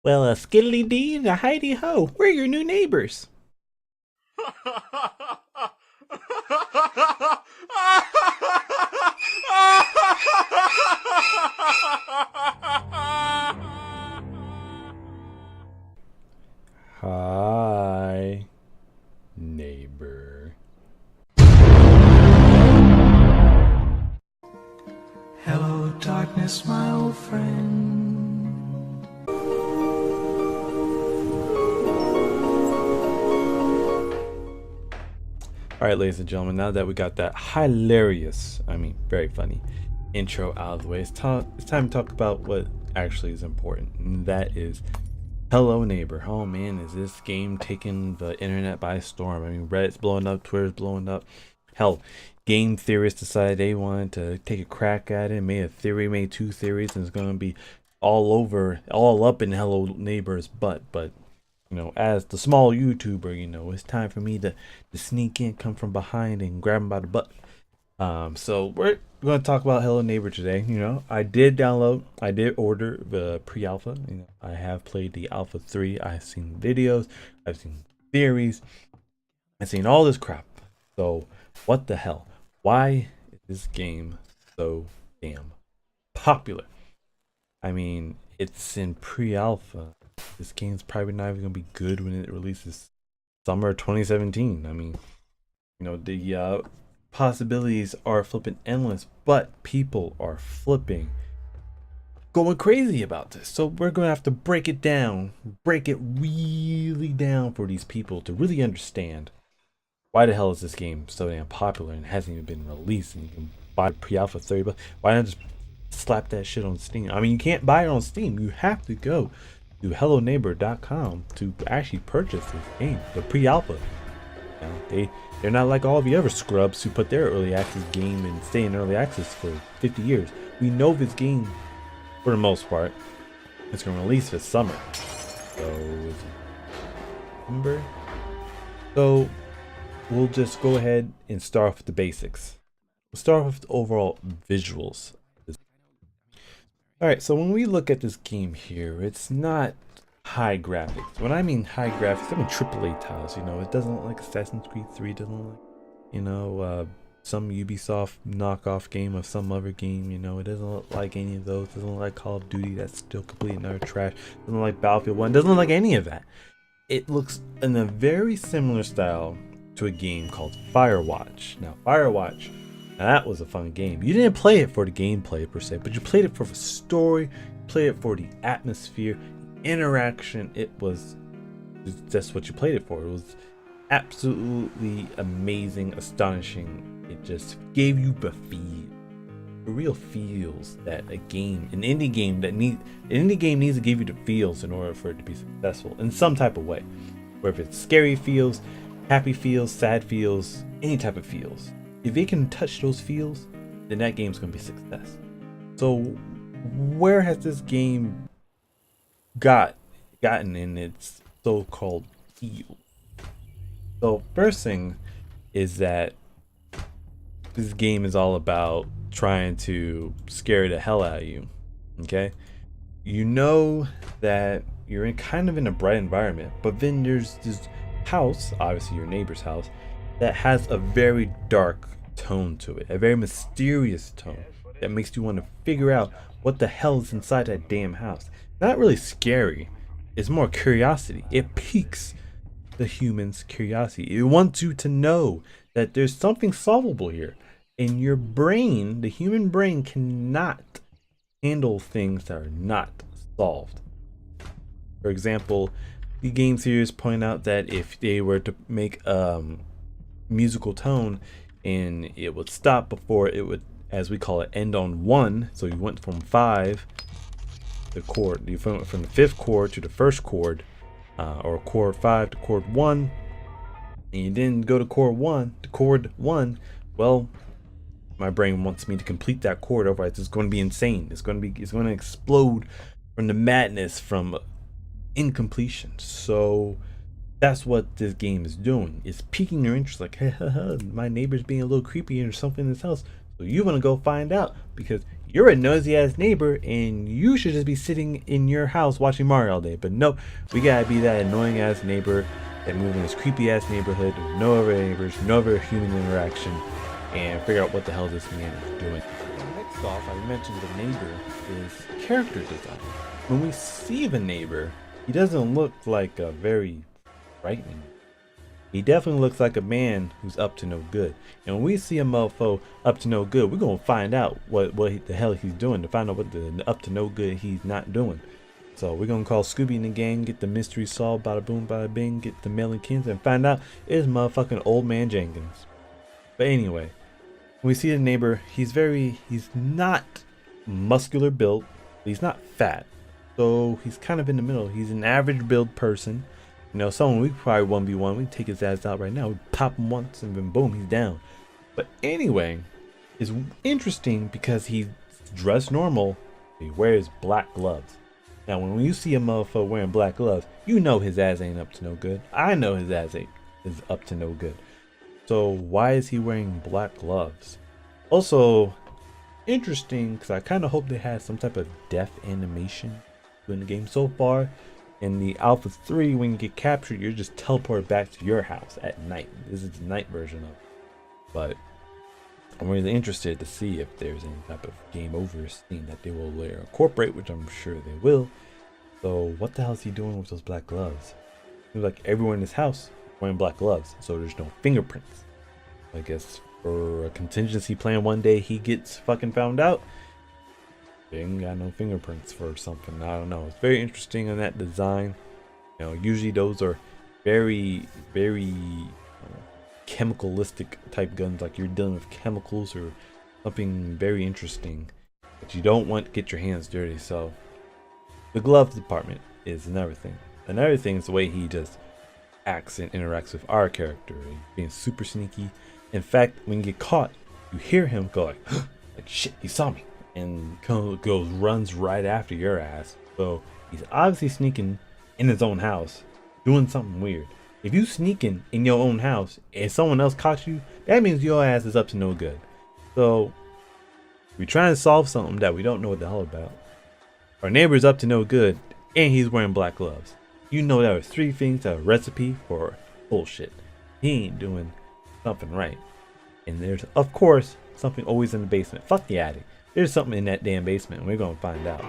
Well, a skiddly dee and a heidi ho. We're your new neighbors. Hi, neighbor. Hello, darkness, my old friend. All right, ladies and gentlemen, now that we got that hilarious, very funny intro out of the way, it's time to talk about what actually is important, and that is Hello Neighbor. Oh man, is this game taking the internet by storm? I mean, Reddit's blowing up, Twitter's blowing up. Hell, game theorists decided they wanted to take a crack at it, made a theory, made two theories, and it's going to be all up in Hello Neighbor's butt. But as the small YouTuber, it's time for me to sneak in, come from behind, and grab him by the butt. So we're going to talk about Hello Neighbor today. I did order the pre-alpha. I have played the alpha 3. I've seen videos, I've seen theories, I've seen all this crap. So what the hell? Why is this game so damn popular? I mean, it's in pre-alpha. This game's probably not even gonna be good when it releases summer 2017. I mean, the possibilities are flipping endless, but people are flipping going crazy about this. So we're gonna have to break it really down for these people to really understand why the hell is this game so damn popular and hasn't even been released, and you can buy pre-alpha 30, but why not just slap that shit on Steam? I mean, you can't buy it on Steam. You have to go to helloneighbor.com to actually purchase this game, the pre-alpha. They're not like all the other scrubs who put their early access game and stay in early access for 50 years. We know this game, for the most part, is going to release this summer. So, is it September? So, we'll just go ahead and start off with the basics. We'll start off with the overall visuals. Alright, so when we look at this game here, it's not high graphics. When I mean high graphics, I mean AAA titles. It doesn't look like Assassin's Creed 3, doesn't look like, some Ubisoft knockoff game of some other game. It doesn't look like any of those. It doesn't look like Call of Duty, that's still completely utter trash. It doesn't look like Battlefield 1, it doesn't look like any of that. It looks in a very similar style to a game called Firewatch. Now, Firewatch, that was a fun game. You didn't play it for the gameplay per se, but you played it for the story, played it for the atmosphere, interaction. It was just what you played it for. It was absolutely amazing, astonishing. It just gave you the real feels that an indie game needs to give you the feels in order for it to be successful in some type of way. Whether it's scary feels, happy feels, sad feels, any type of feels. If it can touch those feels, then that game's gonna be a success. So where has this game gotten in its so-called feel? So first thing is that this game is all about trying to scare the hell out of you. Okay? You know that you're in a bright environment, but then there's this house, obviously your neighbor's house, that has a very dark tone to it, a very mysterious tone that makes you want to figure out what the hell is inside that damn house. Not really scary, it's more curiosity. It piques the human's curiosity. It wants you to know that there's something solvable here. And your brain, the human brain, cannot handle things that are not solved. For example, the game series point out that if they were to make musical tone and it would stop before it would, as we call it, end on 1, so you went from 5, the chord, you went from the 5th chord to the 1st chord, or chord 5 to chord 1, and you didn't go to chord 1, well, my brain wants me to complete that chord, otherwise it's going to be insane. It's going to explode from the madness from incompletion. So that's what this game is doing. It's piquing your interest, like, hey, my neighbor's being a little creepy or something in his house. So you want to go find out because you're a nosy ass neighbor and you should just be sitting in your house watching Mario all day. But nope, we gotta be that annoying ass neighbor that move in this creepy ass neighborhood with no other neighbors, no other human interaction, and figure out what the hell this man is doing. Next off, I mentioned the neighbor is character design. When we see the neighbor, he doesn't look like a very frightening. He definitely looks like a man who's up to no good. And when we see a mofo up to no good, we're gonna find out what the hell he's doing, to find out what the up to no good he's not doing. So we're gonna call Scooby and the gang, get the mystery solved, bada boom, bada bing, get the mailing kins, and find out it's motherfucking old man Jenkins. But anyway, when we see the neighbor, he's not muscular built, but he's not fat. So he's kind of in the middle. He's an average build person. You know, someone we probably 1v1, we take his ass out right now, we pop him once and then boom, he's down. But anyway, it's interesting because he's dressed normal, he wears black gloves. Now when you see a motherfucker wearing black gloves, you know his ass ain't up to no good. I know his ass is up to no good. So why is he wearing black gloves? Also, interesting, because I kind of hope they had some type of death animation in the game. So far, in the Alpha 3, when you get captured, you're just teleported back to your house at night. This is the night version of it. But I'm really interested to see if there's any type of game over scene that they will later incorporate, which I'm sure they will. So what the hell is he doing with those black gloves? Seems like everyone in his house wearing black gloves, so there's no fingerprints. I guess for a contingency plan, one day he gets fucking found out, they ain't got no fingerprints for something. I don't know. It's very interesting on that design. You know, usually those are very chemicalistic type guns, like you're dealing with chemicals or something very interesting, but you don't want to get your hands dirty. So the gloves department is another thing. Another thing is the way he just acts and interacts with our character. He's being super sneaky. In fact, when you get caught, you hear him go like, like shit, he saw me, and runs right after your ass. So he's obviously sneaking in his own house, doing something weird. If you sneaking in your own house and someone else caught you, that means your ass is up to no good. So we're trying to solve something that we don't know what the hell about. Our neighbor's up to no good, and he's wearing black gloves. You know there are 3 things, a recipe for bullshit. He ain't doing something right. And there's, of course, something always in the basement. Fuck the attic. There's something in that damn basement, and we're gonna find out.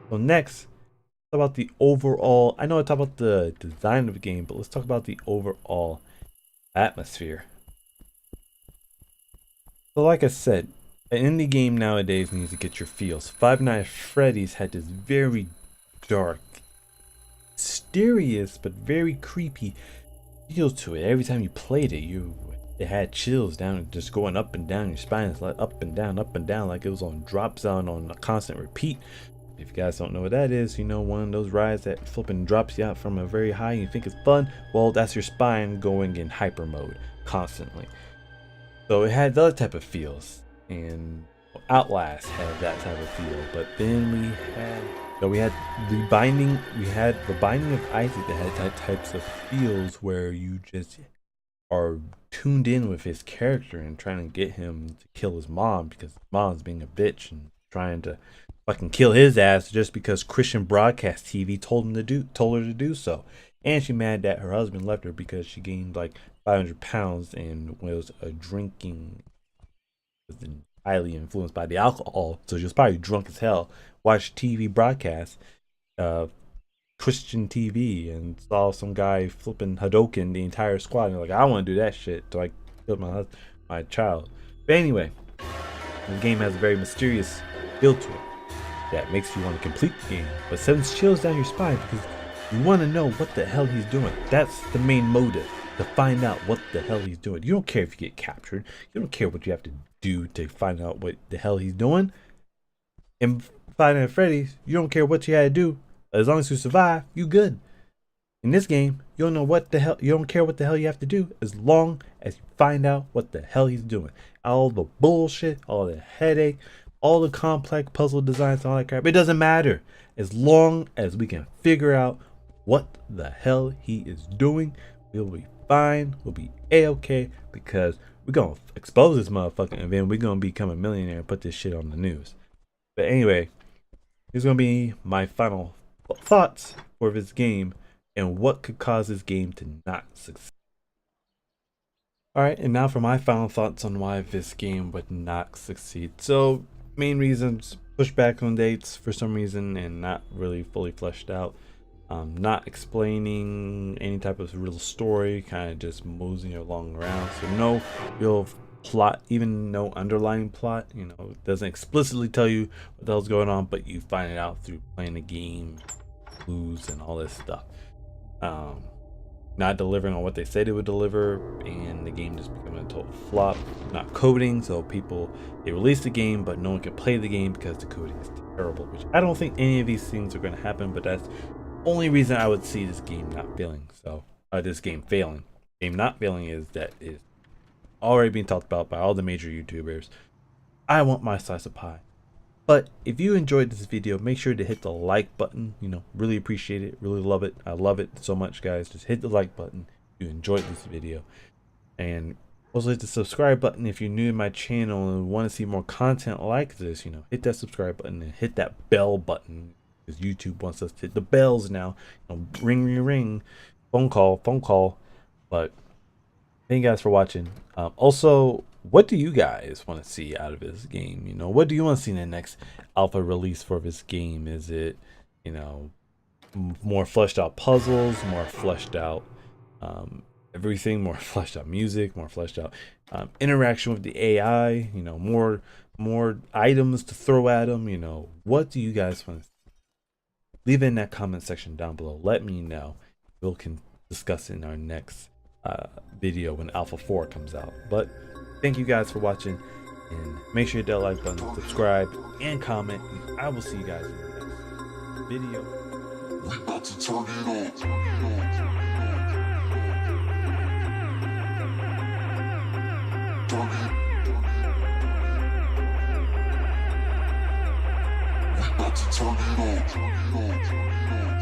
So next, talk about the overall. I know I talked about the design of the game, but let's talk about the overall atmosphere. So like I said, an indie game nowadays needs to get your feels. Five Nights at Freddy's had this very dark, mysterious, but very creepy feel to it. Every time you played it, it had chills down, just going up and down your spine. It's like up and down, like it was on drop zone on a constant repeat. If you guys don't know what that is, you know, one of those rides that flipping drops you out from a very high and you think it's fun. Well, that's your spine going in hyper mode constantly. So it had the other type of feels, and Outlast had that type of feel. But then we had the Binding of Isaac that had types of feels where you just are tuned in with his character and trying to get him to kill his mom because mom's being a bitch and trying to fucking kill his ass just because Christian Broadcast TV told her to do so. And she mad that her husband left her because she gained like 500 pounds and was highly influenced by the alcohol. So she was probably drunk as hell. Watched TV broadcast, Christian TV, and saw some guy flipping Hadoken the entire squad. And like, I want to do that shit. So I killed my child. But anyway, the game has a very mysterious feel to it that makes you want to complete the game, but sends chills down your spine because you want to know what the hell he's doing. That's the main motive, to find out what the hell he's doing. You don't care if you get captured. You don't care what you have to do to find out what the hell he's doing. In Five Nights at Freddy's, you don't care what you had to do. As long as you survive, you good. In this game, you don't know what the hell. You don't care what the hell you have to do as long as you find out what the hell he's doing. All the bullshit, all the headache, all the complex puzzle designs, all that crap. It doesn't matter as long as we can figure out what the hell he is doing. We'll be fine. We'll be a-okay because we're gonna expose this motherfucking event. We're gonna become a millionaire and put this shit on the news. But anyway, here's gonna be my final thoughts for this game and what could cause this game to not succeed. Alright, and now for my final thoughts on why this game would not succeed. So, main reasons: pushback on dates for some reason and not really fully fleshed out. Not explaining any type of real story, kind of just moseying along around. So no real plot, even no underlying plot. You know, it doesn't explicitly tell you what the hell's going on, but you find it out through playing the game, clues, and all this stuff. Not delivering on what they said it would deliver, and the game just becoming a total flop. Not coding, so they release the game, but no one can play the game because the coding is terrible. Which I don't think any of these things are going to happen, but that's only reason I would see this game not failing. So this game failing. Game not failing is that it's already being talked about by all the major YouTubers. I want my slice of pie. But if you enjoyed this video, make sure to hit the like button. You know, really appreciate it, really love it. I love it so much, guys. Just hit the like button if you enjoyed this video, and also hit the subscribe button if you're new to my channel and want to see more content like this. You know, hit that subscribe button and hit that bell button, because YouTube wants us to hit the bells now. You know, ring, ring, ring, phone call. But thank you guys for watching. Also, what do you guys want to see out of this game? You know, what do you want to see in the next alpha release for this game? Is it, you know, more fleshed out puzzles, more fleshed out everything, more fleshed out music, more fleshed out interaction with the AI? You know, more items to throw at them. You know, what do you guys want to see? Leave it in that comment section down below. Let me know. We can discuss it in our next video when Alpha 4 comes out. But thank you guys for watching, and make sure you hit that like button, subscribe, and comment, and I will see you guys in the next video. We about to turn it on. We about to turn it on.